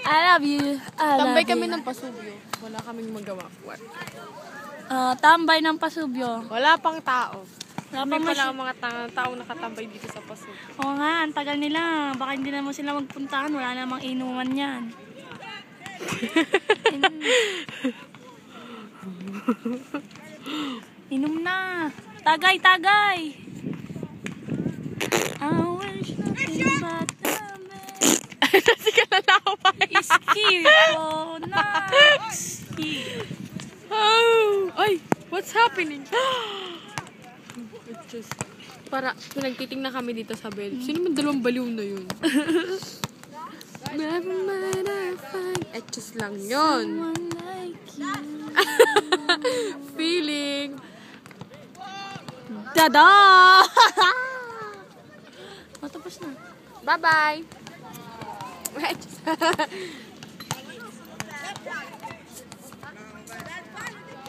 I love you. Tambay kami ng Pasubyo. Wala kaming magawa. What? Tambay ng Pasubyo. Wala pang tao. Wala Kami pala ang mga taong nakatambay dito sa Pasubyo. Oo nga, ang tagal nila. Baka hindi naman sila magpuntahan. Wala namang inuman yan. Inom na. Tagay, tagay. I wish nothing but the best. Kasi ka nalawa. Skip ko na. Skip. Oh, ay, what's happening? Just, para pinagtitingnan kami dito sa bed. Sino man dalawang baliw na yun? Never mind, I find. Just lang yun. Someone like you. Feeling. Tada! Tapos na. Bye-bye.